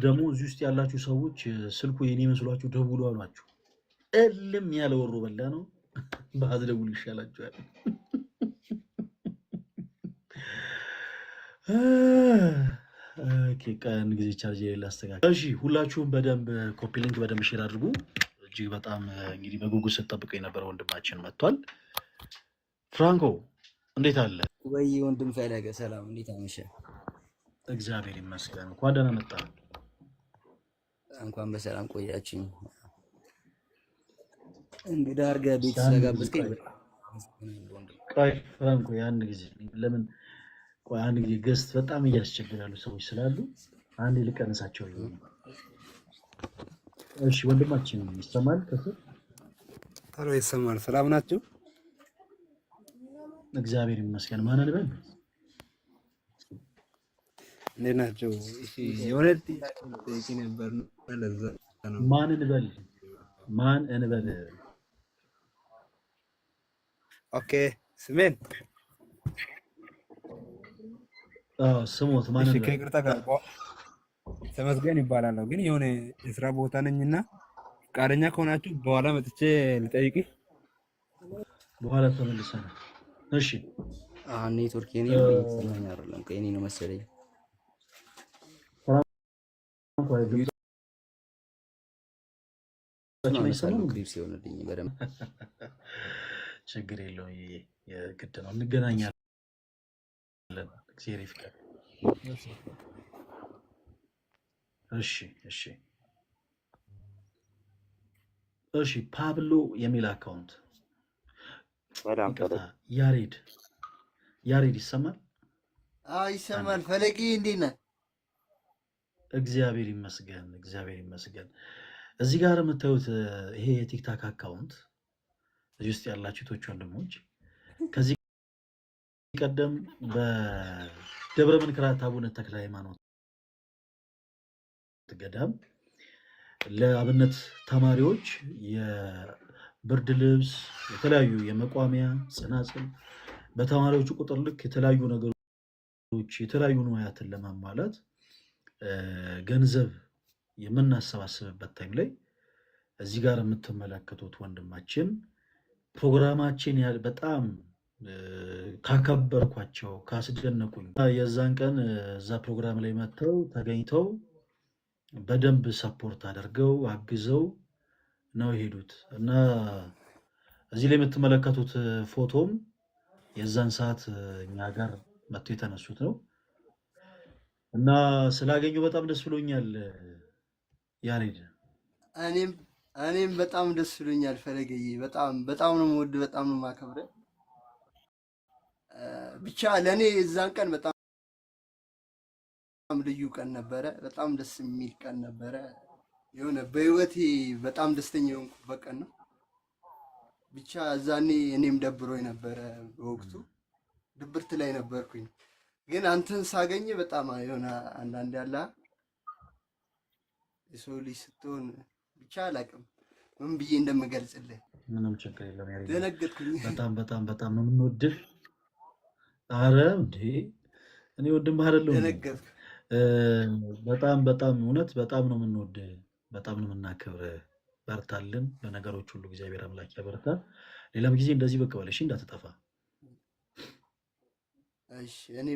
ደግሞ እዚህ ውስጥ ያላችሁ ሰዎች ስልኩ የኔ መስሏችሁ ደውሉ አሏችሁ። እልም ያለ ወሮ በላ ነው። ባትደውሉ ይሻላችኋል። ኦኬ ቀን ጊዜ ቻርጅ ላስተካክል። እሺ ሁላችሁም በደንብ ኮፒ ሊንክ በደንብ ሼር አድርጉ። እጅግ በጣም እንግዲህ በጉጉት ስትጠብቀው የነበረ ወንድማችን መጥቷል። ፍራንኮ እንዴት አለ? ወይ ወንድም ፈለገ ሰላም፣ እንዴት አመሸ? እግዚአብሔር ይመስገን። እንኳን ደህና መጣ። እንኳን በሰላም ቆያችኝ። እንግዲህ አድርገህ ቤት ስለጋበዝከኝ ቆይ ፍራንኮ ያን ጊዜ ለምን ቆይ አንድ ጊዜ ገስት በጣም እያስቸገራሉ ሰዎች ስላሉ አንድ ልቀንሳቸው ይሆን? እሺ ወንድማችን ይሰማል? ከስር ታሮ ይሰማል። ሰላም ናችሁ? እግዚአብሔር ይመስገን። ማን እንበል? እንዴት ናችሁ? እሺ የሆነ ጥያቄ ጠይቄ ነበር ነው ለዛ ነው። ማን እንበል? ማን እንበል? ኦኬ ስሜን ስሞት ማን እሺ እንበል? ከይቅርታ ጋር ተመስገን ይባላል። ግን የሆነ የስራ ቦታ ነኝና ፈቃደኛ ከሆናችሁ በኋላ መጥቼ ልጠይቅ። በኋላ ተመልሰናል። እሺ ኔትወርክ የኔ ሰማኝ አይደለም ከኔ ነው መሰለኝ። ችግር የለውም። የግድ ነው። እንገናኛለን። እግዚአብሔር ይፍቀድ። እሺ እሺ እሺ ፓብሎ የሚል አካውንት ያሬድ ይሰማል? ይሰማል። ፈለቂ እንዴት ነህ? እግዚአብሔር ይመስገን፣ እግዚአብሔር ይመስገን። እዚህ ጋር የምታዩት ይሄ የቲክታክ አካውንት እዚህ ውስጥ ያላችሁ ቶች ወንድሞች ከዚህ ቀደም በደብረ መንክራት አቡነ ተክለ ሃይማኖት ገዳም ለአብነት ተማሪዎች የብርድ ልብስ፣ የተለያዩ የመቋሚያ ጽናጽል፣ በተማሪዎቹ ቁጥር ልክ የተለያዩ ነገሮች የተለያዩ ንዋያትን ለማሟላት ገንዘብ የምናሰባስብበት ታይም ላይ እዚህ ጋር የምትመለከቱት ወንድማችን ፕሮግራማችን በጣም ካከበርኳቸው ካስደነቁኝ የዛን ቀን እዛ ፕሮግራም ላይ መጥተው ተገኝተው በደንብ ሰፖርት አድርገው አግዘው ነው የሄዱት እና እዚህ ላይ የምትመለከቱት ፎቶም የዛን ሰዓት እኛ ጋር መጥቶ የተነሱት ነው እና ስላገኙ በጣም ደስ ብሎኛል። ያሬድ እኔም በጣም ደስ ብሎኛል። ፈለገዬ በጣም ነው የምወድ፣ በጣም ነው የማከብረው። ብቻ ለእኔ የዛን ቀን በጣም ልዩ ቀን ነበረ። በጣም ደስ የሚል ቀን ነበረ። የሆነ በህይወቴ በጣም ደስተኛ የሆንኩበት ቀን ነው። ብቻ እዛኔ እኔም ደብሮኝ ነበረ። በወቅቱ ድብርት ላይ ነበርኩኝ። ግን አንተን ሳገኝ በጣም የሆነ አንዳንድ ያለ የሰው ልጅ ስትሆን ብቻ አላውቅም ምን ብዬ እንደምገልጽልህ። ምንም ችግር የለም ያሬድ። ደነገጥኩኝ። በጣም ነው የምንወድህ። አረ እንዴ እኔ ወንድምህ አይደለሁ? ደነገጥኩ። በጣም እውነት በጣም ነው የምንወድህ፣ በጣም ነው የምናከብርህ። በርታልን። በነገሮች ሁሉ እግዚአብሔር አምላክ ያበርታ። ሌላም ጊዜ እንደዚህ ብቅ በል እሺ፣ እንዳትጠፋ። እሺ እኔ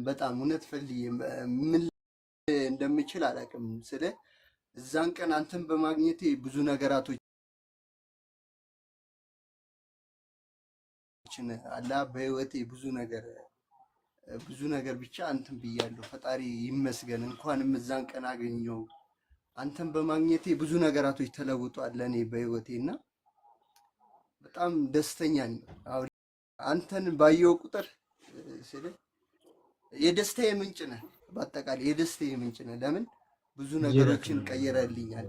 በጣም እውነት ፈልዬ ምን እንደምችል አላውቅም። ስለ እዛን ቀን አንተን በማግኘቴ ብዙ ነገራቶችን አላ በህይወቴ ብዙ ነገር ብቻ አንተን ብያለሁ። ፈጣሪ ይመስገን። እንኳንም እዛን ቀን አገኘው። አንተን በማግኘቴ ብዙ ነገራቶች ተለውጧል ለኔ በህይወቴና በጣም ደስተኛ ነኝ። አሁን አንተን ባየው ቁጥር ስለ የደስታዬ ምንጭ ነህ። በአጠቃላይ የደስታዬ ምንጭ ነህ። ለምን ብዙ ነገሮችን ቀየረልኛል።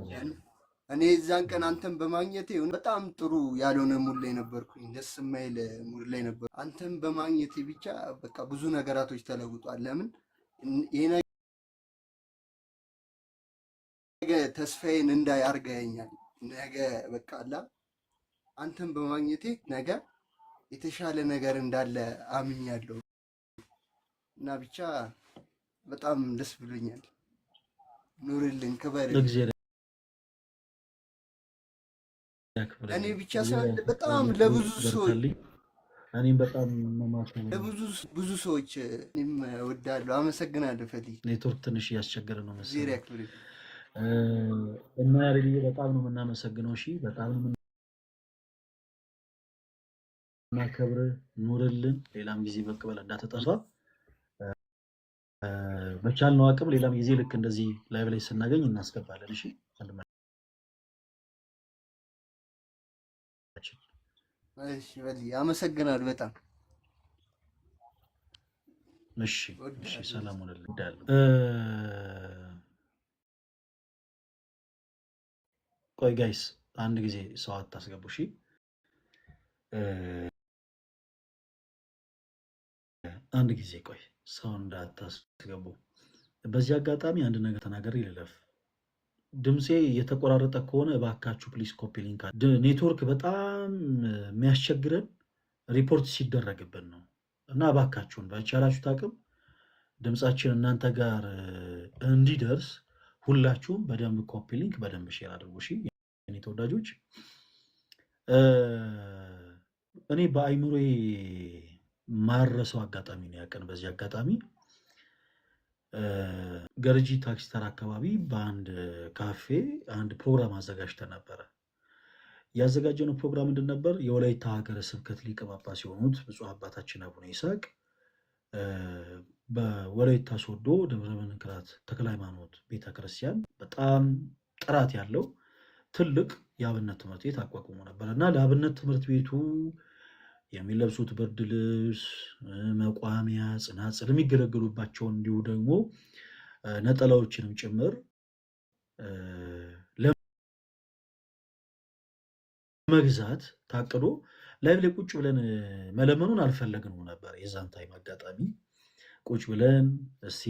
እኔ እዛን ቀን አንተን በማግኘቴ በጣም ጥሩ ያልሆነ ሙድ ላይ ነበርኩኝ። ደስ የማይል ሙድ ላይ ነበር። አንተን በማግኘቴ ብቻ በቃ ብዙ ነገራቶች ተለውጧል። ለምን ይሄ ነገ ተስፋዬን እንዳይ አድርገኸኛል። ነገ በቃ አላ አንተን በማግኘቴ ነገ የተሻለ ነገር እንዳለ አምኛለሁ እና ብቻ በጣም ደስ ብሎኛል። ኑርልን፣ ክበርልን። እግዚአብሔር እኔ ያክብርልኝ። ብቻ ሳይሆን እግዚአብሔር በጣም ያክብርልኝ፣ ለብዙ ሰዎች በርታልኝ። እኔም በጣም መማከር ብዙ ሰዎች እኔም እወዳለሁ። አመሰግናለሁ ፈሊ። ኔትወርክ ትንሽ እያስቸገረ ነው እግዚአብሔር መሰለኝ ያክብርልኝ። እና ያሬድዬ በጣም ነው የምናመሰግነው። እሺ በጣም ነው የምናከብርህ። ኑርልን። ሌላም ጊዜ ብቅ በል እንዳትጠፋ። በቻልነው አቅም ሌላም ጊዜ ልክ እንደዚህ ላይቭ ላይ ስናገኝ እናስገባለን። እሺ ወንድማችን። እሺ ፈሊ አመሰግናለሁ በጣም። እሺ እሺ፣ ሰላም ሁንልኝ። እወዳለሁ። ቆይ ጋይስ አንድ ጊዜ ሰው አታስገቡ። እሺ አንድ ጊዜ ቆይ፣ ሰው እንዳታስገቡ። በዚህ አጋጣሚ አንድ ነገር ተናገር ልለፍ። ድምፄ የተቆራረጠ ከሆነ እባካችሁ ፕሊስ ኮፒ ሊንክ። ኔትወርክ በጣም የሚያስቸግረን ሪፖርት ሲደረግብን ነው እና እባካችሁን በቻላችሁት አቅም ድምፃችን እናንተ ጋር እንዲደርስ ሁላችሁም በደንብ ኮፒ ሊንክ በደንብ ሼር አድርጉ። እሺ የኔ ተወዳጆች፣ እኔ በአይምሮዬ ማረሰው አጋጣሚ ነው ያቀን። በዚህ አጋጣሚ ገርጂ ታክሲ ተራ አካባቢ በአንድ ካፌ አንድ ፕሮግራም አዘጋጅተን ነበረ። ያዘጋጀነው ፕሮግራም ምንድን ነበር? የወላይታ ሀገረ ስብከት ሊቀ ጳጳስ የሆኑት ብፁዕ አባታችን አቡነ ይስሐቅ በወላይታ ሶዶ ደብረ መንክራት ተክለ ሃይማኖት ቤተክርስቲያን በጣም ጥራት ያለው ትልቅ የአብነት ትምህርት ቤት አቋቁሞ ነበር እና ለአብነት ትምህርት ቤቱ የሚለብሱት ብርድ ልብስ፣ መቋሚያ፣ ጽናጽል የሚገለገሉባቸውን እንዲሁ ደግሞ ነጠላዎችንም ጭምር ለመግዛት ታቅዶ ላይቭ ላይ ቁጭ ብለን መለመኑን አልፈለግነው ነበር። የዛን ታይም አጋጣሚ ቁጭ ብለን እስቲ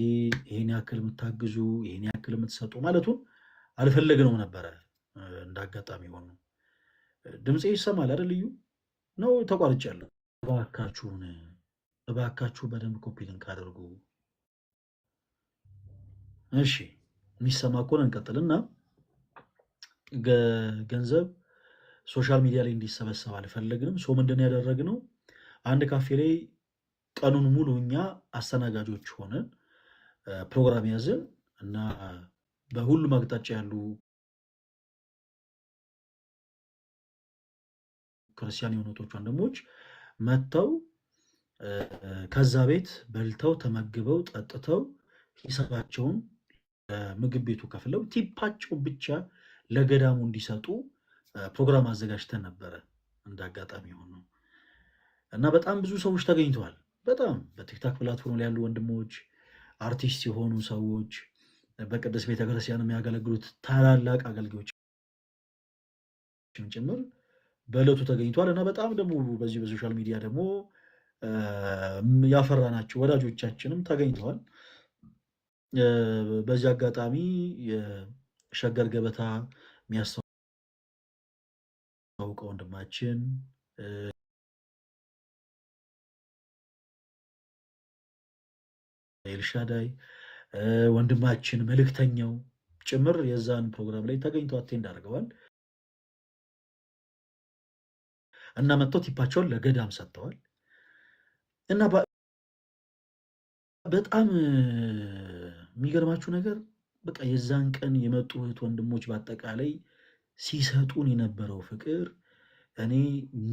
ይሄን ያክል የምታግዙ ይሄን ያክል የምትሰጡ ማለቱን አልፈለግነው ነበረ። እንደ አጋጣሚ ሆኖ ድምፄ ይሰማል አይደል? ልዩ ነው። ተቋርጫለሁ። እባካችሁ በደንብ ኮፒ ሊንክ አድርጉ። እሺ የሚሰማ ከሆነ እንቀጥልና ገንዘብ ሶሻል ሚዲያ ላይ እንዲሰበሰብ አልፈለግንም። ሰው ምንድን ያደረግነው አንድ ካፌ ላይ ቀኑን ሙሉ እኛ አስተናጋጆች ሆነን ፕሮግራም ያዝን እና በሁሉም አቅጣጫ ያሉ ክርስቲያን የሆኑቶች ወንድሞች መጥተው ከዛ ቤት በልተው ተመግበው ጠጥተው ሂሳባቸውን ምግብ ቤቱ ከፍለው ቲፓቸው ብቻ ለገዳሙ እንዲሰጡ ፕሮግራም አዘጋጅተን ነበረ። እንደ አጋጣሚ ሆኖ እና በጣም ብዙ ሰዎች ተገኝተዋል። በጣም በቲክታክ ፕላትፎርም ላይ ያሉ ወንድሞች፣ አርቲስት የሆኑ ሰዎች፣ በቅዱስ ቤተክርስቲያን የሚያገለግሉት ታላላቅ አገልጋዮች ጭምር በዕለቱ ተገኝተዋል እና በጣም ደግሞ በዚህ በሶሻል ሚዲያ ደግሞ ያፈራናቸው ወዳጆቻችንም ተገኝተዋል። በዚህ አጋጣሚ የሸገር ገበታ የሚያስተዋውቀው ወንድማችን ኤልሻዳይ ወንድማችን መልእክተኛው ጭምር የዛን ፕሮግራም ላይ ተገኝተው አቴንድ አድርገዋል እና መጥተው ቲፓቸውን ለገዳም ሰጥተዋል እና በጣም የሚገርማችሁ ነገር በቃ የዛን ቀን የመጡ እህት ወንድሞች በአጠቃላይ ሲሰጡን የነበረው ፍቅር እኔ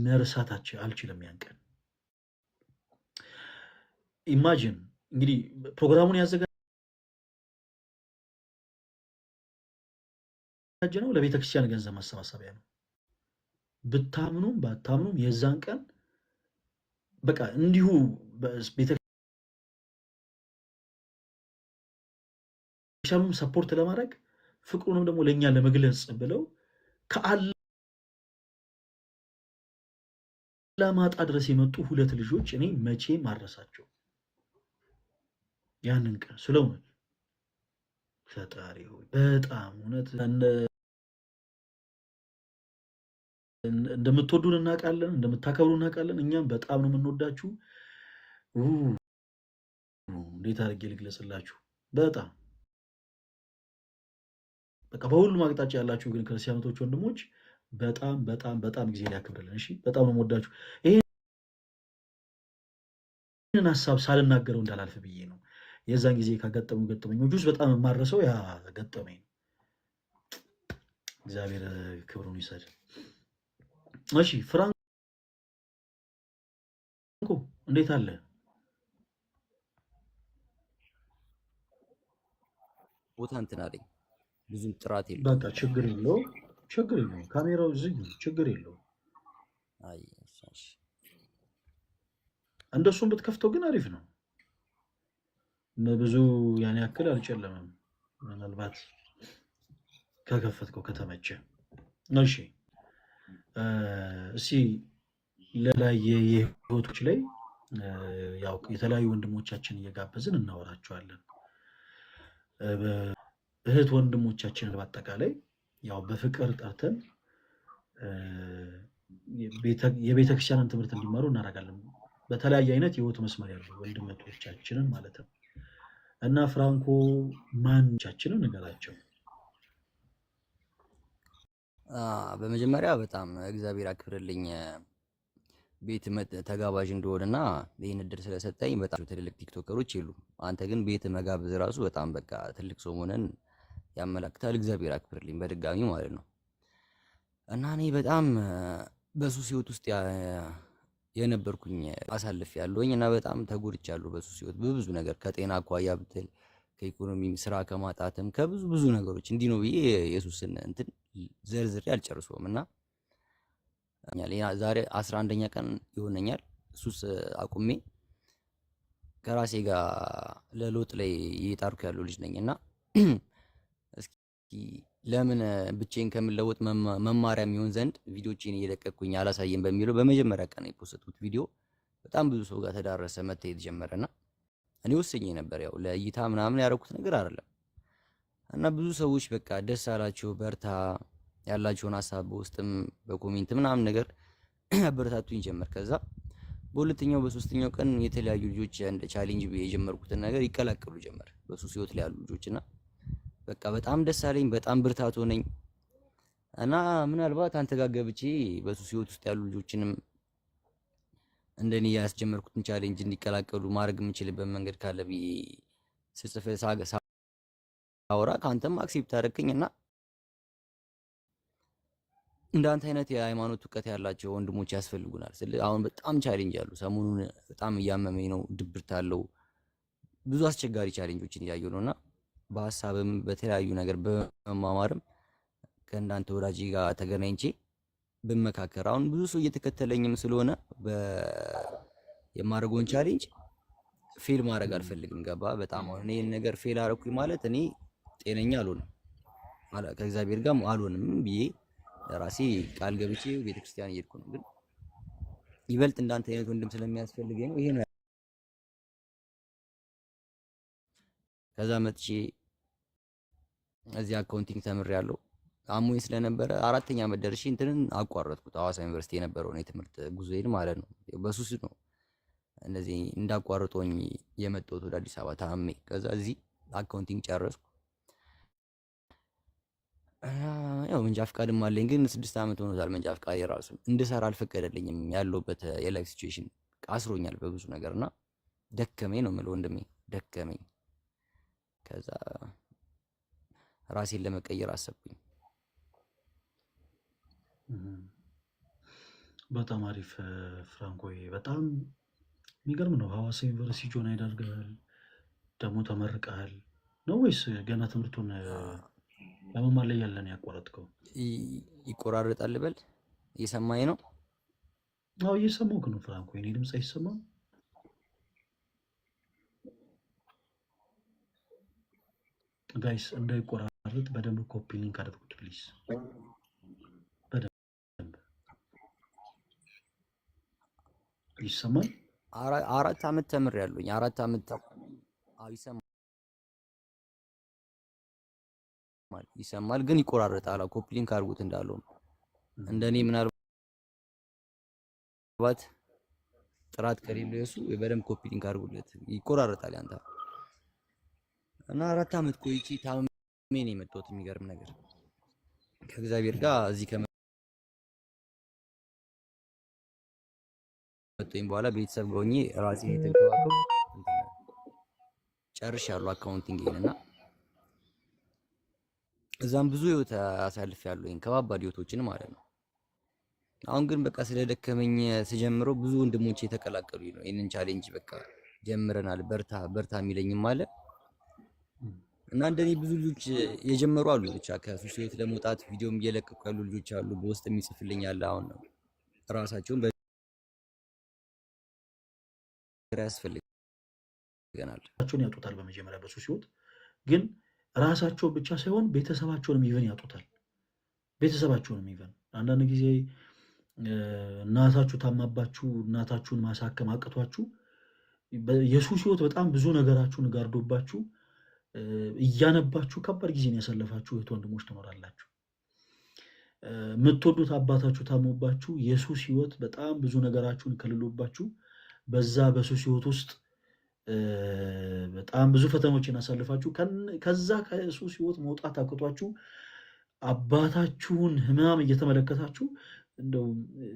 መርሳት አልችልም። ያን ቀን ኢማጂን እንግዲህ ፕሮግራሙን ያዘጋጀነው ለቤተክርስቲያን ገንዘብ ማሰባሰቢያ ነው። ብታምኑም ባታምኑም የዛን ቀን በቃ እንዲሁ ቤተክርስቲያኑን ሰፖርት ለማድረግ ፍቅሩንም ደግሞ ለእኛ ለመግለጽ ብለው ከአላማጣ ድረስ የመጡ ሁለት ልጆች እኔ መቼም አልረሳቸው። ያንን ቀን ስለ እውነት ፈጣሪ ሆይ በጣም እውነት እንደምትወዱን እናውቃለን፣ እንደምታከብሩ እናውቃለን። እኛም በጣም ነው የምንወዳችሁ። እንዴት አድርጌ ልግለጽላችሁ? በጣም በቃ በሁሉም አቅጣጫ ያላችሁ ግን ክርስቲያኖች ወንድሞች በጣም በጣም በጣም ጊዜ ሊያክብርልን። እሺ በጣም ነው የምወዳችሁ። ይህንን ሀሳብ ሳልናገረው እንዳላልፍ ብዬ ነው። የዛን ጊዜ ካጋጠሙ ገጠመኞች ውስጥ በጣም የማረሰው ያ ገጠመኝ ነው። እግዚአብሔር ክብሩን ይሰድ። እሺ ፍራንኮ እንዴት አለ? ቦታ እንትን አለኝ ብዙም ጥራት የለውም። በቃ ችግር የለውም። ካሜራው ዝግ፣ ችግር የለውም። አይ እንደሱም ብትከፍተው ግን አሪፍ ነው። ብዙ ያን ያክል አልጨለመም። ምናልባት ከከፈትከው ከተመቸ። እሺ እስኪ ለላየ የህይወቶች ላይ ያው የተለያዩ ወንድሞቻችን እየጋበዝን እናወራቸዋለን። እህት ወንድሞቻችንን በአጠቃላይ ያው በፍቅር ጠርተን የቤተክርስቲያንን ትምህርት እንዲማሩ እናደርጋለን። በተለያየ አይነት የህይወት መስመር ያሉ ወንድሞቻችንን ማለት ነው። እና ፍራንኮ ማንቻችንን ንገራቸው። በመጀመሪያ በጣም እግዚአብሔር አክብርልኝ ቤት ተጋባዥ እንደሆነና ይህን እድል ስለሰጠኝ በጣም ትልልቅ ቲክቶከሮች የሉም። አንተ ግን ቤት መጋበዝ ራሱ በጣም በቃ ትልቅ ሰው መሆንን ያመላክታል። እግዚአብሔር አክብርልኝ በድጋሚ ማለት ነው። እና እኔ በጣም በሱስ ህይወት ውስጥ የነበርኩኝ አሳልፍ ያለሁኝ እና በጣም ተጎድቻለሁ በሱስ ህይወት በብዙ ነገር ከጤና አኳያ ብትል ከኢኮኖሚ ስራ ከማጣትም ከብዙ ብዙ ነገሮች እንዲህ ነው ብዬ ኢየሱስን እንትን ዘርዝሬ አልጨርሰውም። እና ዛሬ 11ኛ ቀን ይሆነኛል ሱስ አቁሜ ከራሴ ጋር ለለውጥ ላይ እየጣርኩ ያለው ልጅ ነኝ። እና እስኪ ለምን ብቻዬን ከምለወጥ መማሪያ የሚሆን ዘንድ ቪዲዮዎችን እየለቀቅኩኝ አላሳየም በሚለው በመጀመሪያ ቀን የፖስትኩት ቪዲዮ በጣም ብዙ ሰው ጋር ተዳረሰ፣ መታየት ጀመረና እኔ ወስኜ ነበር ያው ለእይታ ምናምን ያደረኩት ነገር አይደለም። እና ብዙ ሰዎች በቃ ደስ አላቸው፣ በርታ ያላቸውን ሀሳብ በውስጥም በኮሜንት ምናምን ነገር አበረታቱኝ ጀመር። ከዛ በሁለተኛው በሶስተኛው ቀን የተለያዩ ልጆች እንደ ቻሌንጅ የጀመርኩትን ነገር ይቀላቀሉ ጀመር በሱስ ህይወት ላይ ያሉ ልጆችና በቃ በጣም ደስ አለኝ፣ በጣም ብርታት ሆነኝ። እና ምናልባት አንተ ጋር ገብቼ በሱስ ህይወት ውስጥ ያሉ ልጆችንም እንደኔ ያስጀመርኩትን ቻሌንጅ እንዲቀላቀሉ ማድረግ የምችልበት መንገድ ካለ ብዬ ስጽፍ ሳወራ ከአንተም አክሴፕት አደረግከኝ። እና እንዳንተ አይነት የሃይማኖት እውቀት ያላቸው ወንድሞች ያስፈልጉናል። አሁን በጣም ቻሌንጅ አሉ። ሰሞኑን በጣም እያመመኝ ነው፣ ድብርት አለው፣ ብዙ አስቸጋሪ ቻሌንጆችን እያየሁ ነውና በሀሳብም በተለያዩ ነገር በመማማርም ከእንዳንተ ወዳጅ ጋር ተገናኝቼ ብመካከር አሁን ብዙ ሰው እየተከተለኝም ስለሆነ የማደርገውን ቻሌንጅ ፌል ማድረግ አልፈልግም። ገባ? በጣም አሁን ይሄን ነገር ፌል አደረኩኝ ማለት እኔ ጤነኛ አልሆንም ከእግዚአብሔር ጋር አልሆንም ብዬ ለራሴ ቃል ገብቼ ቤተክርስቲያን እየሄድኩ ነው። ግን ይበልጥ እንዳንተ አይነት ወንድም ስለሚያስፈልገኝ ነው ይሄ ነው። ከዛ መጥቼ እዚህ አካውንቲንግ ተምሬያለሁ። አሞኝ ስለነበረ 4ኛ ዓመት ደርሼ እንትንን አቋረጥኩት። ሐዋሳ ዩኒቨርሲቲ የነበረውን የትምህርት ጉዞዬን ማለት ነው። በሱስ ነው እንደዚህ እንዳቋርጦኝ የመጣሁት ወደ አዲስ አበባ ታሜ። ከዛ እዚህ አካውንቲንግ ጨረስኩ። ያው መንጃ ፍቃድም አለኝ፣ ግን 6 ዓመት ሆኖታል። መንጃ ፍቃድ የራሱ እንድሰራ አልፈቀደልኝም። ያለሁበት የላይፍ ሲቹዌሽን አስሮኛል በብዙ ነገርና ደከመኝ ነው የምለው ወንድሜ፣ ደከመኝ። ከዛ ራሴን ለመቀየር አሰብኩኝ። በጣም አሪፍ ፍራንኮዬ፣ በጣም የሚገርም ነው። ሐዋሳ ዩኒቨርሲቲ ጆን ያደርጋል ደግሞ ተመርቀሃል ነው ወይስ ገና ትምህርቱን ለመማር ላይ ያለን ያቋረጥከው? ይቆራረጣል በል። እየሰማኝ ነው? አዎ እየሰማሁህ ነው ፍራንኮ። የኔ ድምፅ አይሰማም? ጋይስ እንዳይቆራረጥ በደንብ ኮፒ ሊንክ አድርጉት ፕሊዝ። በደንብ ይሰማል? 4 ዓመት ተምሬያለሁኝ። 4 ዓመት ይሰማል ግን ይቆራረጣል። ኮፒ ሊንክ አድርጉት እንዳለው እንደኔ ምናልባት ጥራት ከሌለው የሱ በደንብ ኮፒ ሊንክ አድርጉለት። ይቆራረጣል ያንተ እና 4 ዓመት ቆይቼ ታምሜ ነው የመጣሁት። የሚገርም ነገር ከእግዚአብሔር ጋር እዚህ ከመጣሁኝ በኋላ ቤተሰብ ጋር ሆኜ ራሴን የተንከባከብኩ ጨርሻለሁ አካውንቲንግን እና እዛም ብዙ ህይወት አሳልፌያለሁኝ ከባባድ ህይወቶችን ማለት ነው። አሁን ግን በቃ ስለደከመኝ ስጀምረው ብዙ ወንድሞቼ የተቀላቀሉኝ ነው። ይሄንን ቻሌንጅ በቃ ጀምረናል፣ በርታ በርታ የሚለኝም አለ እና እንደኔ ብዙ ልጆች የጀመሩ አሉ። ብቻ ከሱስ ህይወት ለመውጣት ቪዲዮም እየለቀቁ ያሉ ልጆች አሉ። በውስጥ የሚጽፍልኝ ያለ አሁን ነው ራሳቸውን በግራ ያስፈልገናል ያጡታል። በመጀመሪያ በሱስ ህይወት ግን ራሳቸው ብቻ ሳይሆን ቤተሰባቸውንም ይቨን ያጡታል። ቤተሰባቸውንም ይቨን አንዳንድ ጊዜ እናታችሁ ታማባችሁ እናታችሁን ማሳከም አቅቷችሁ የሱስ ህይወት በጣም ብዙ ነገራችሁን ጋርዶባችሁ እያነባችሁ ከባድ ጊዜን ያሳለፋችሁ እህት ወንድሞች ትኖራላችሁ። የምትወዱት አባታችሁ ታሞባችሁ የሱስ ህይወት በጣም ብዙ ነገራችሁን ከልሎባችሁ በዛ በሱስ ህይወት ውስጥ በጣም ብዙ ፈተናዎችን አሳልፋችሁ ከዛ ከሱስ ህይወት መውጣት አቅቷችሁ አባታችሁን ህመም እየተመለከታችሁ እንደው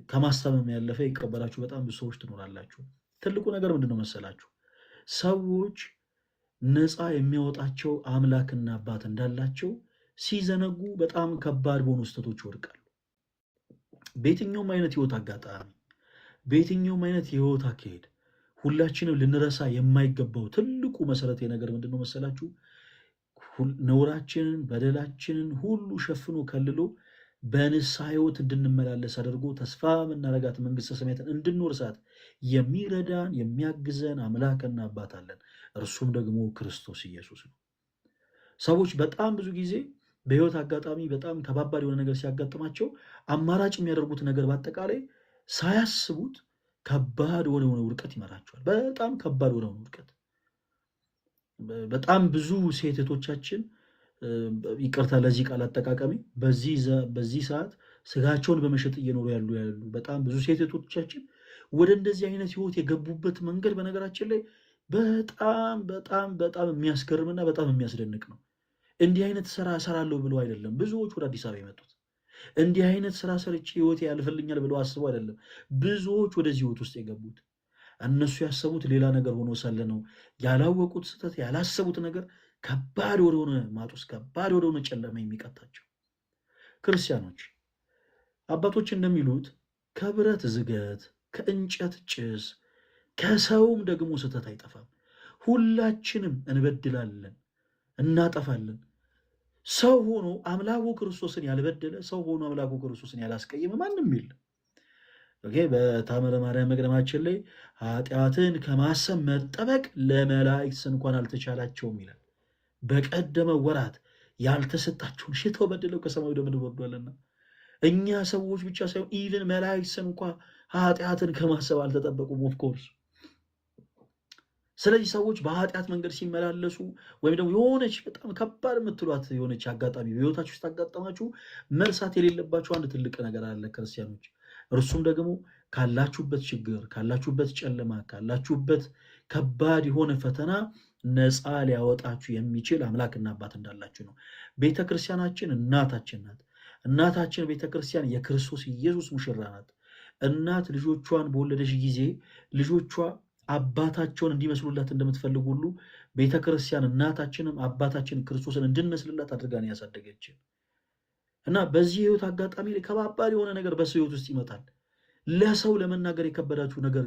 ከማስታመም ያለፈ ይቀበላችሁ በጣም ብዙ ሰዎች ትኖራላችሁ። ትልቁ ነገር ምንድነው መሰላችሁ? ሰዎች ነፃ የሚያወጣቸው አምላክና አባት እንዳላቸው ሲዘነጉ በጣም ከባድ በሆኑ ስህተቶች ይወድቃሉ። በየትኛውም አይነት ህይወት አጋጣሚ፣ በየትኛውም አይነት የህይወት አካሄድ ሁላችንም ልንረሳ የማይገባው ትልቁ መሰረታዊ ነገር ምንድነው መሰላችሁ? ነውራችንን በደላችንን ሁሉ ሸፍኖ ከልሎ በንስሐ ህይወት እንድንመላለስ አድርጎ ተስፋ የምናረጋት መንግስተ ሰማያትን እንድንወርሳት የሚረዳን የሚያግዘን አምላክና አባት አለን። እርሱም ደግሞ ክርስቶስ ኢየሱስ ነው። ሰዎች በጣም ብዙ ጊዜ በህይወት አጋጣሚ በጣም ከባባድ የሆነ ነገር ሲያጋጥማቸው አማራጭ የሚያደርጉት ነገር በአጠቃላይ ሳያስቡት ከባድ ወደ ሆነ ውድቀት ይመራቸዋል። በጣም ከባድ ወደ ሆነ ውድቀት። በጣም ብዙ ሴቶቻችን ይቅርታ ለዚህ ቃል አጠቃቀሚ በዚህ ሰዓት ስጋቸውን በመሸጥ እየኖሩ ያሉ በጣም ብዙ ሴቶቻችን ወደ እንደዚህ አይነት ህይወት የገቡበት መንገድ በነገራችን ላይ በጣም በጣም በጣም የሚያስገርምና በጣም የሚያስደንቅ ነው። እንዲህ አይነት ስራ እሰራለሁ ብለው አይደለም ብዙዎች ወደ አዲስ አበባ የመጡት። እንዲህ አይነት ስራ ሰርቼ ህይወቴ ያልፍልኛል ብለው አስበው አይደለም ብዙዎች ወደዚህ ህይወት ውስጥ የገቡት። እነሱ ያሰቡት ሌላ ነገር ሆኖ ሳለ ነው ያላወቁት ስህተት ያላሰቡት ነገር ከባድ ወደሆነ ማጥ ውስጥ ከባድ ወደሆነ ጨለማ የሚቀጣቸው። ክርስቲያኖች አባቶች እንደሚሉት ከብረት ዝገት፣ ከእንጨት ጭስ፣ ከሰውም ደግሞ ስህተት አይጠፋም። ሁላችንም እንበድላለን፣ እናጠፋለን። ሰው ሆኖ አምላኩ ክርስቶስን ያልበደለ ሰው ሆኖ አምላኩ ክርስቶስን ያላስቀየመ ማንም የለም። በታምረ ማርያም መቅደማችን ላይ ኃጢአትን ከማሰብ መጠበቅ ለመላእክት እንኳን አልተቻላቸውም ይላል። በቀደመ ወራት ያልተሰጣቸውን ሽተው በድለው ከሰማይ ወደ ምድር ወርዷልና እኛ ሰዎች ብቻ ሳይሆን ኢቭን መላእክት እንኳ ኃጢአትን ከማሰብ አልተጠበቁም። ኦፍኮርስ ስለዚህ ሰዎች በኃጢአት መንገድ ሲመላለሱ ወይም ደግሞ የሆነች በጣም ከባድ የምትሏት የሆነች አጋጣሚ በህይወታችሁ ውስጥ አጋጠማችሁ መርሳት የሌለባችሁ አንድ ትልቅ ነገር አለ ክርስቲያኖች። እርሱም ደግሞ ካላችሁበት ችግር፣ ካላችሁበት ጨለማ፣ ካላችሁበት ከባድ የሆነ ፈተና ነፃ ሊያወጣችሁ የሚችል አምላክና አባት እንዳላችሁ ነው። ቤተክርስቲያናችን እናታችን ናት። እናታችን ቤተክርስቲያን የክርስቶስ ኢየሱስ ሙሽራ ናት። እናት ልጆቿን በወለደች ጊዜ ልጆቿ አባታቸውን እንዲመስሉላት እንደምትፈልግ ሁሉ ቤተክርስቲያን እናታችንም አባታችን ክርስቶስን እንድንመስልላት አድርጋን ያሳደገችን እና በዚህ ህይወት አጋጣሚ ላይ ከባባድ የሆነ ነገር በሰው ህይወት ውስጥ ይመጣል። ለሰው ለመናገር የከበዳችሁ ነገር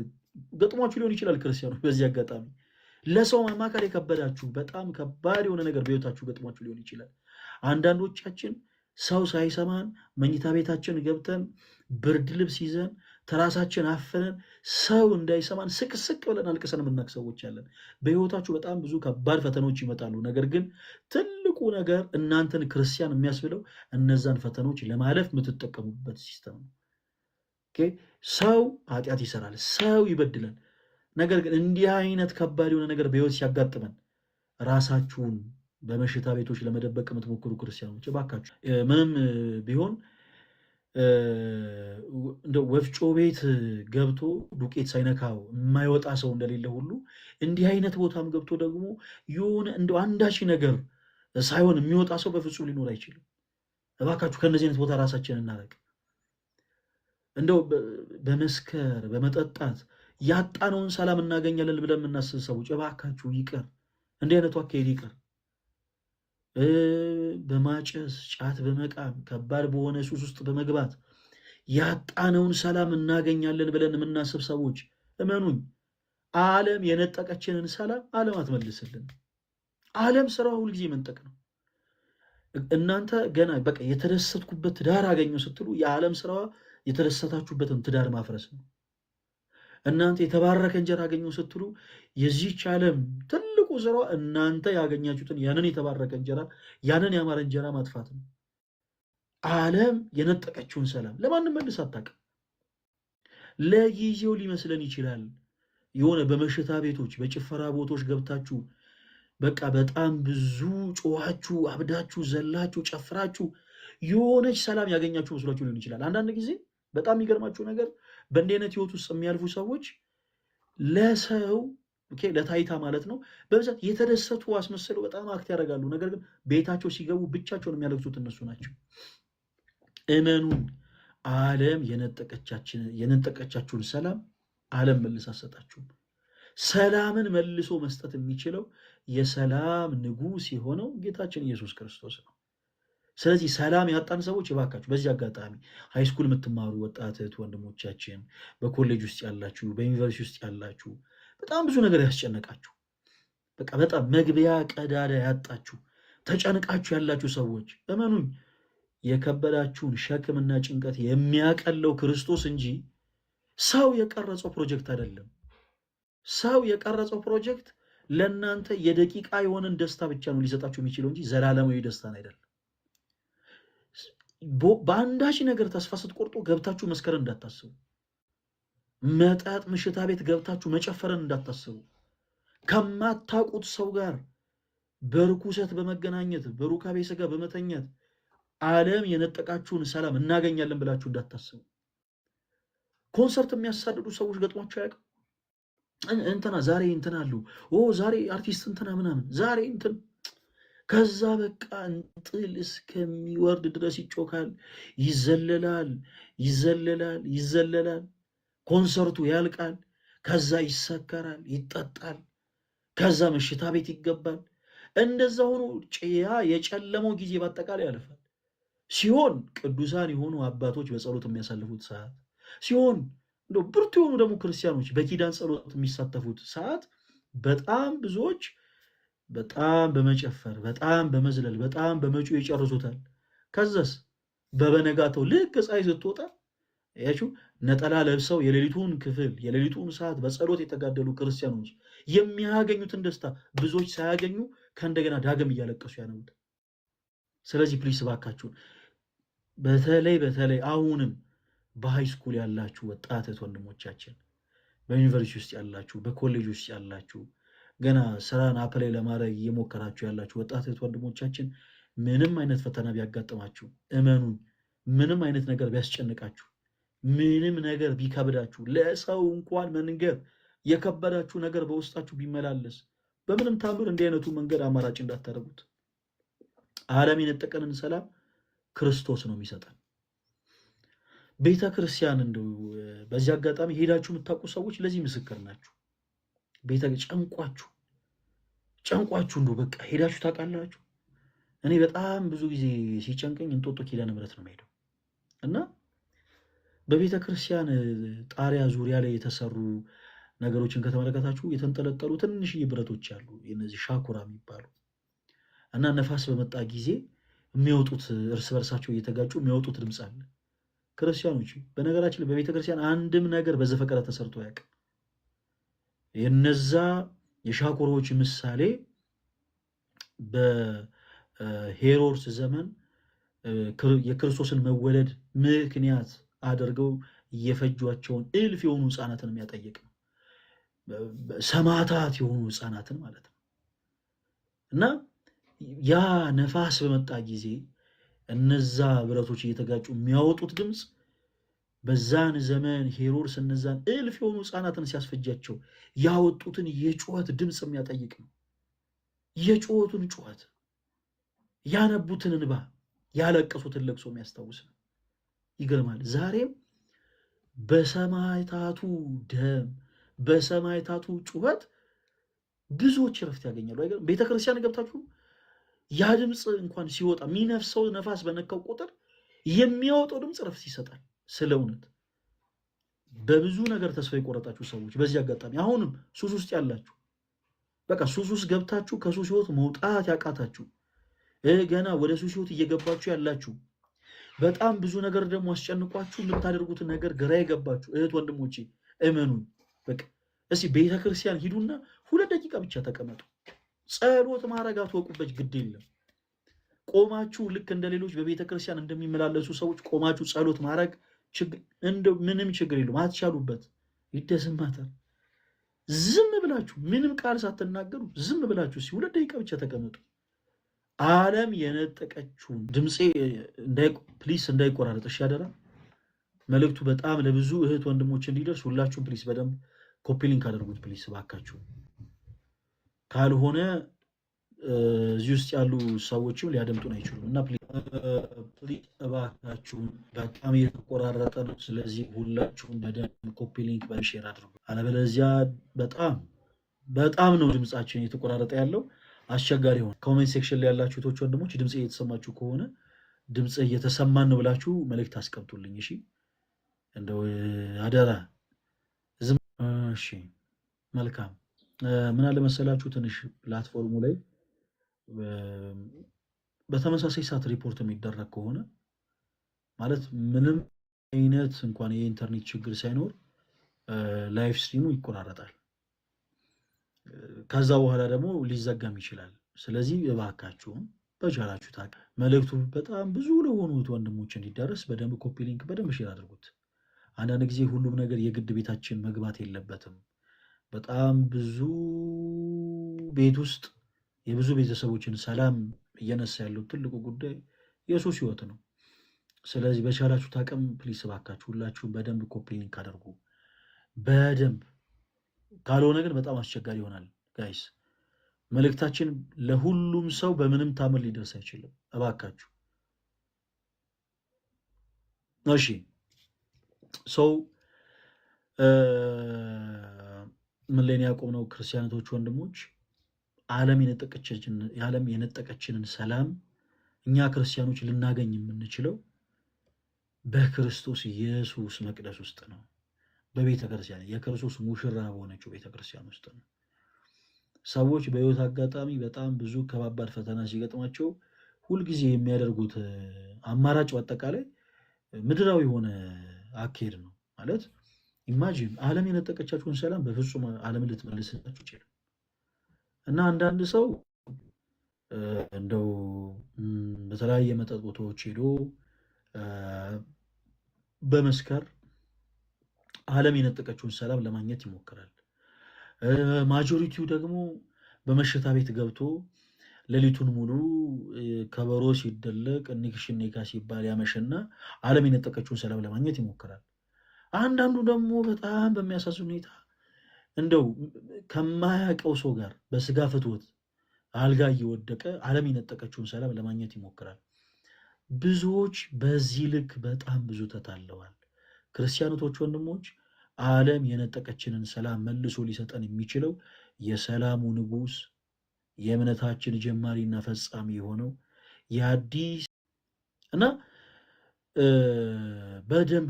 ገጥሟችሁ ሊሆን ይችላል። ክርስቲያኖች በዚህ አጋጣሚ ለሰው ማማከር የከበዳችሁ በጣም ከባድ የሆነ ነገር በህይወታችሁ ገጥሟችሁ ሊሆን ይችላል። አንዳንዶቻችን ሰው ሳይሰማን መኝታ ቤታችን ገብተን ብርድ ልብስ ይዘን ተራሳችን አፈነን ሰው እንዳይሰማን ስቅስቅ ብለን አልቅሰን የምናቅ ሰዎች አለን። በህይወታችሁ በጣም ብዙ ከባድ ፈተኖች ይመጣሉ። ነገር ግን ትልቁ ነገር እናንተን ክርስቲያን የሚያስብለው እነዛን ፈተኖች ለማለፍ የምትጠቀሙበት ሲስተም ነው። ሰው ኃጢአት ይሰራል፣ ሰው ይበድላል። ነገር ግን እንዲህ አይነት ከባድ የሆነ ነገር በህይወት ሲያጋጥመን ራሳችሁን በመሽታ ቤቶች ለመደበቅ የምትሞክሩ ክርስቲያኖች እባካችሁ ምንም ቢሆን እንደ ወፍጮ ቤት ገብቶ ዱቄት ሳይነካው የማይወጣ ሰው እንደሌለ ሁሉ እንዲህ አይነት ቦታም ገብቶ ደግሞ የሆነ እንደ አንዳች ነገር ሳይሆን የሚወጣ ሰው በፍጹም ሊኖር አይችልም። እባካችሁ ከነዚህ አይነት ቦታ ራሳችንን እናረቅ። እንደው በመስከር በመጠጣት ያጣነውን ሰላም እናገኛለን ብለን የምናስብ ሰዎች እባካችሁ ይቅር፣ እንዲህ አይነቱ አካሄድ ይቅር። በማጨስ ጫት በመቃም ከባድ በሆነ ሱስ ውስጥ በመግባት ያጣነውን ሰላም እናገኛለን ብለን የምናስብ ሰዎች እመኑኝ፣ ዓለም የነጠቀችንን ሰላም ዓለም አትመልስልን። ዓለም ስራው ሁልጊዜ መንጠቅ ነው። እናንተ ገና በቃ የተደሰትኩበት ትዳር አገኘው ስትሉ የዓለም ስራዋ የተደሰታችሁበትን ትዳር ማፍረስ ነው። እናንተ የተባረከ እንጀራ አገኘው ስትሉ የዚህች ዓለም ትልቁ ስራዋ እናንተ ያገኛችሁትን ያንን የተባረከ እንጀራ ያንን ያማረ እንጀራ ማጥፋት ነው። ዓለም የነጠቀችውን ሰላም ለማንም መልስ አታውቅም። ለጊዜው ሊመስለን ይችላል። የሆነ በመሸታ ቤቶች በጭፈራ ቦታዎች ገብታችሁ በቃ በጣም ብዙ ጮኻችሁ አብዳችሁ ዘላችሁ ጨፍራችሁ የሆነች ሰላም ያገኛችሁ መስሏችሁ ሊሆን ይችላል። አንዳንድ ጊዜ በጣም የሚገርማችሁ ነገር በእንዲህ አይነት ህይወት ውስጥ የሚያልፉ ሰዎች ለሰው ለታይታ ማለት ነው በብዛት የተደሰቱ አስመስለው በጣም አክት ያደርጋሉ። ነገር ግን ቤታቸው ሲገቡ ብቻቸውን የሚያለቅሱት እነሱ ናቸው። እመኑን፣ ዓለም የነጠቀቻችሁን ሰላም ዓለም መልስ አትሰጣችሁም። ሰላምን መልሶ መስጠት የሚችለው የሰላም ንጉሥ የሆነው ጌታችን ኢየሱስ ክርስቶስ ነው። ስለዚህ ሰላም ያጣን ሰዎች እባካችሁ በዚህ አጋጣሚ ሃይስኩል የምትማሩ ወጣት እህት ወንድሞቻችን፣ በኮሌጅ ውስጥ ያላችሁ፣ በዩኒቨርሲቲ ውስጥ ያላችሁ፣ በጣም ብዙ ነገር ያስጨነቃችሁ፣ በቃ በጣም መግቢያ ቀዳዳ ያጣችሁ ተጨንቃችሁ ያላችሁ ሰዎች እመኑኝ፣ የከበዳችሁን ሸክምና ጭንቀት የሚያቀለው ክርስቶስ እንጂ ሰው የቀረጸው ፕሮጀክት አይደለም። ሰው የቀረጸው ፕሮጀክት ለእናንተ የደቂቃ የሆነን ደስታ ብቻ ነው ሊሰጣችሁ የሚችለው እንጂ ዘላለማዊ ደስታን አይደለም። በአንዳች ነገር ተስፋ ስትቆርጡ ገብታችሁ መስከረን እንዳታስቡ። መጠጥ ምሽታ ቤት ገብታችሁ መጨፈረን እንዳታስቡ። ከማታውቁት ሰው ጋር በርኩሰት በመገናኘት በሩካቤ ስጋ በመተኛት ዓለም የነጠቃችሁን ሰላም እናገኛለን ብላችሁ እንዳታስቡ። ኮንሰርት የሚያሳድዱ ሰዎች ገጥሟቸው ያውቃል? እንትና ዛሬ እንትና አሉ፣ ዛሬ አርቲስት እንትና ምናምን ዛሬ እንትን፣ ከዛ በቃ እንጥል እስከሚወርድ ድረስ ይጮካል፣ ይዘለላል፣ ይዘለላል፣ ይዘለላል። ኮንሰርቱ ያልቃል። ከዛ ይሰከራል፣ ይጠጣል። ከዛ ምሽታ ቤት ይገባል። እንደዛ ሆኖ የጨለመው ጊዜ በአጠቃላይ ያልፋል። ሲሆን ቅዱሳን የሆኑ አባቶች በጸሎት የሚያሳልፉት ሰዓት ሲሆን እንደው ብርቱ የሆኑ ደግሞ ክርስቲያኖች በኪዳን ጸሎት የሚሳተፉት ሰዓት በጣም ብዙዎች በጣም በመጨፈር በጣም በመዝለል በጣም በመጮህ ይጨርሱታል። ከዛስ በበነጋተው ልክ ፀሐይ ስትወጣ ያችሁ ነጠላ ለብሰው የሌሊቱን ክፍል የሌሊቱን ሰዓት በጸሎት የተጋደሉ ክርስቲያኖች የሚያገኙትን ደስታ ብዙዎች ሳያገኙ ከእንደገና ዳግም እያለቀሱ ያነቡት። ስለዚህ ፕሊስ እባካችሁን በተለይ አሁንም በሃይስኩል ያላችሁ ወጣት ወንድሞቻችን፣ በዩኒቨርሲቲ ውስጥ ያላችሁ፣ በኮሌጅ ውስጥ ያላችሁ፣ ገና ስራን አፕላይ ለማድረግ እየሞከራችሁ ያላችሁ ወጣት ወንድሞቻችን ምንም አይነት ፈተና ቢያጋጥማችሁ እመኑን፣ ምንም አይነት ነገር ቢያስጨንቃችሁ፣ ምንም ነገር ቢከብዳችሁ፣ ለሰው እንኳን መንገር የከበዳችሁ ነገር በውስጣችሁ ቢመላለስ በምንም ታምር እንዲህ አይነቱ መንገድ አማራጭ እንዳታደርጉት። ዓለም የነጠቀንን ሰላም ክርስቶስ ነው የሚሰጠን። ቤተ ክርስቲያን እንደው በዚህ አጋጣሚ ሄዳችሁ የምታውቁ ሰዎች ለዚህ ምስክር ናችሁ። ጨንቋችሁ እንደው በቃ ሄዳችሁ ታውቃላችሁ። እኔ በጣም ብዙ ጊዜ ሲጨንቀኝ እንጦጦ ኪዳነ ምሕረት ነው የምሄደው እና በቤተ ክርስቲያን ጣሪያ ዙሪያ ላይ የተሰሩ ነገሮችን ከተመለከታችሁ የተንጠለጠሉ ትንሽዬ ብረቶች አሉ፣ እነዚህ ሻኩራ የሚባሉ እና ነፋስ በመጣ ጊዜ የሚወጡት እርስ በርሳቸው እየተጋጩ የሚወጡት ድምፅ አለ። ክርስቲያኖች በነገራችን በቤተ ክርስቲያን አንድም ነገር በዘፈቀደ ተሰርቶ አያውቅም። የነዛ የሻኩሮች ምሳሌ በሄሮድስ ዘመን የክርስቶስን መወለድ ምክንያት አድርገው እየፈጇቸውን እልፍ የሆኑ ህፃናትን የሚያጠይቅ ነው። ሰማዕታት የሆኑ ህፃናትን ማለት ነው። እና ያ ነፋስ በመጣ ጊዜ እነዛ ብረቶች እየተጋጩ የሚያወጡት ድምፅ በዛን ዘመን ሄሮድስ እነዛን እልፍ የሆኑ ህፃናትን ሲያስፈጃቸው ያወጡትን የጩኸት ድምፅ የሚያጠይቅ ነው። የጩኸቱን ጩኸት ያነቡትን እንባ ያለቀሱትን ለቅሶ የሚያስታውስ ነው። ይገርማል። ዛሬም በሰማዕታቱ ደም በሰማዕታቱ ጩኸት ብዙዎች ረፍት ያገኛሉ። አይገርም? ቤተክርስቲያን ገብታችሁ ያ ድምፅ እንኳን ሲወጣ የሚነፍሰው ነፋስ በነካው ቁጥር የሚያወጣው ድምፅ ረፍት ይሰጣል። ስለ እውነት በብዙ ነገር ተስፋ የቆረጣችሁ ሰዎች በዚህ አጋጣሚ አሁንም ሱስ ውስጥ ያላችሁ በቃ ሱስ ውስጥ ገብታችሁ ከሱስ ህይወት መውጣት ያቃታችሁ ገና ወደ ሱስ ህይወት እየገባችሁ ያላችሁ በጣም ብዙ ነገር ደግሞ አስጨንቋችሁ የምታደርጉትን ነገር ግራ የገባችሁ እህት ወንድሞቼ እመኑኝ። በቃ እስኪ ቤተክርስቲያን ሂዱና 2 ደቂቃ ብቻ ተቀመጡ። ጸሎት ማድረግ አትወቁበት፣ ግድ የለም። ቆማችሁ ልክ እንደ ሌሎች በቤተክርስቲያን እንደሚመላለሱ ሰዎች ቆማችሁ ጸሎት ማድረግ ምንም ችግር የለውም። አትቻሉበት ይደስማታል። ዝም ብላችሁ ምንም ቃል ሳትናገሩ ዝም ብላችሁ 2 ደቂቃ ብቻ ተቀመጡ። ዓለም የነጠቀችውን ድምፄ ፕሊስ እንዳይቆራረጥ እሺ፣ አደራ። መልእክቱ በጣም ለብዙ እህት ወንድሞች እንዲደርስ ሁላችሁም ፕሊስ በደንብ ኮፒ ሊንክ አድርጉት ፕሊስ እባካችሁ። ካልሆነ እዚህ ውስጥ ያሉ ሰዎችም ሊያደምጡን አይችሉም እና ፕሊስ እባካችሁን በጣም እየተቆራረጠ ነው። ስለዚህ ሁላችሁም በደንብ ኮፒ ሊንክ በሼር አድርጉ። አለበለዚያ በጣም ነው ድምጻችን እየተቆራረጠ ያለው። አስቸጋሪ ሆነ። ኮሜንት ሴክሽን ላይ ያላችሁ እህቶች ወንድሞች ድምጽ እየተሰማችሁ ከሆነ ድምጽ እየተሰማን ነው ብላችሁ መልእክት አስቀምጡልኝ። እሺ እንደው አደራ። እሺ መልካም። ምን አለ መሰላችሁ ትንሽ ፕላትፎርሙ ላይ በተመሳሳይ ሰዓት ሪፖርት የሚደረግ ከሆነ ማለት ምንም አይነት እንኳን የኢንተርኔት ችግር ሳይኖር ላይቭ ስትሪሙ ይቆራረጣል። ከዛ በኋላ ደግሞ ሊዘጋም ይችላል። ስለዚህ እባካችሁም በቻላችሁ መልእክቱ በጣም ብዙ ለሆኑት ወንድሞች እንዲደረስ በደንብ ኮፒ ሊንክ በደንብ ሼር አድርጉት። አንዳንድ ጊዜ ሁሉም ነገር የግድ ቤታችን መግባት የለበትም። በጣም ብዙ ቤት ውስጥ የብዙ ቤተሰቦችን ሰላም እየነሳ ያለው ትልቁ ጉዳይ የሱስ ህይወት ነው። ስለዚህ በቻላችሁት አቅም ፕሊስ እባካችሁ ሁላችሁም በደንብ ኮፒ ሊንክ አድርጉ በደንብ። ካልሆነ ግን በጣም አስቸጋሪ ይሆናል ጋይስ። መልእክታችን ለሁሉም ሰው በምንም ታምር ሊደርስ አይችልም። እባካችሁ እሺ። ሰው ምን ላይ ያቆምነው ክርስቲያኖች ወንድሞች፣ ዓለም የነጠቀችንን ሰላም እኛ ክርስቲያኖች ልናገኝ የምንችለው በክርስቶስ ኢየሱስ መቅደስ ውስጥ ነው። በቤተ ክርስቲያን የክርስቶስ ሙሽራ በሆነችው ቤተ ክርስቲያን ውስጥ ነው። ሰዎች በህይወት አጋጣሚ በጣም ብዙ ከባባድ ፈተና ሲገጥማቸው ሁልጊዜ የሚያደርጉት አማራጭ በአጠቃላይ ምድራዊ የሆነ አካሄድ ነው። ማለት ኢማጂን ዓለም የነጠቀቻችሁን ሰላም በፍጹም ዓለም ልትመልስላችሁ ይችላል። እና አንዳንድ ሰው እንደው በተለያየ መጠጥ ቦታዎች ሄዶ በመስከር ዓለም የነጠቀችውን ሰላም ለማግኘት ይሞክራል። ማጆሪቲው ደግሞ በመሸታ ቤት ገብቶ ሌሊቱን ሙሉ ከበሮ ሲደለቅ ኒክሽኔካ ሲባል ያመሸና ዓለም የነጠቀችውን ሰላም ለማግኘት ይሞክራል። አንዳንዱ ደግሞ በጣም በሚያሳዝን ሁኔታ እንደው ከማያውቀው ሰው ጋር በስጋ ፍትወት አልጋ እየወደቀ ዓለም የነጠቀችውን ሰላም ለማግኘት ይሞክራል። ብዙዎች በዚህ ልክ በጣም ብዙ ተታለዋል። ክርስቲያኖች ወንድሞች፣ ዓለም የነጠቀችንን ሰላም መልሶ ሊሰጠን የሚችለው የሰላሙ ንጉሥ የእምነታችን ጀማሪና ፈጻሚ የሆነው የአዲስ እና በደንብ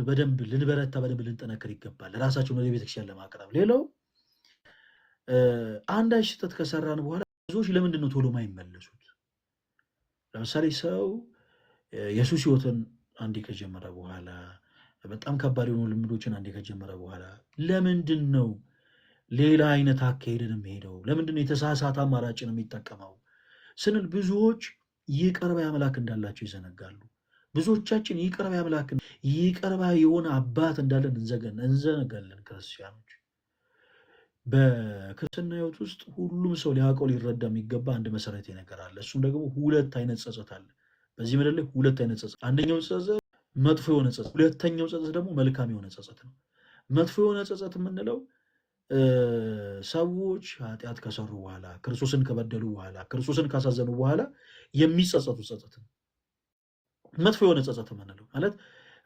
ልንበረታ በደንብ ልንጠነክር ይገባል፣ ራሳቸውን ወደ ቤተክርስቲያን ለማቅረብ። ሌላው አንዳች ስህተት ከሰራን በኋላ ብዙዎች ለምንድን ነው ቶሎ ማይመለሱት? ለምሳሌ ሰው የሱስ ህይወትን አንዴ ከጀመረ በኋላ በጣም ከባድ የሆኑ ልምዶችን አንዴ ከጀመረ በኋላ ለምንድን ነው ሌላ አይነት አካሄድን የሚሄደው? ለምንድን ነው የተሳሳተ አማራጭን የሚጠቀመው ስንል ብዙዎች ይቅር ባይ አምላክ እንዳላቸው ይዘነጋሉ። ብዙዎቻችን ይቅር ባይ አምላክ ይቅር ባይ የሆነ አባት እንዳለን እንዘነጋለን። ክርስቲያኖች በክርስትና ህይወት ውስጥ ሁሉም ሰው ሊያውቀው ሊረዳ የሚገባ አንድ መሰረታዊ ነገር አለ። እሱም ደግሞ 2 አይነት ጸጸት አለ በዚህ ምድር ላይ 2 አይነት ጸጸት። አንደኛው ጸጸት መጥፎ የሆነ ጸጸት፣ ሁለተኛው ጸጸት ደግሞ መልካም የሆነ ጸጸት ነው። መጥፎ የሆነ ጸጸት የምንለው ሰዎች ኃጢአት ከሰሩ በኋላ ክርስቶስን ከበደሉ በኋላ ክርስቶስን ካሳዘኑ በኋላ የሚጸጸቱ ጸጸት ነው። መጥፎ የሆነ ጸጸት የምንለው ማለት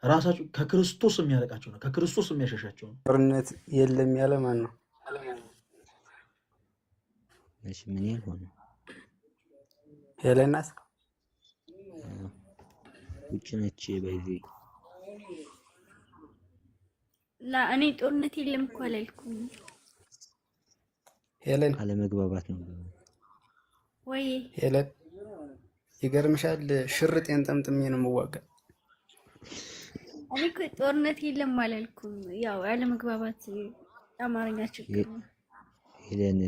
ራሳቸው ከክርስቶስ የሚያረቃቸው ነው፣ ከክርስቶስ የሚያሸሻቸው ነው። ጦርነት የለም ያለ ማን ነው? እሺ ምን ያልሆነ ሄለን ናት። ውጭ ነች በይዚ ላ እኔ ጦርነት የለም እኮ አላልኩም። ሄለን አለመግባባት ነው ወይ ሄለን ይገርምሻል፣ ሽርጤን ጠምጥሜ ነው የምዋጋ። እኔ እኮ ጦርነት የለም አላልኩም። ያው ያለመግባባት አማርኛ ችግር ነው። ሄለን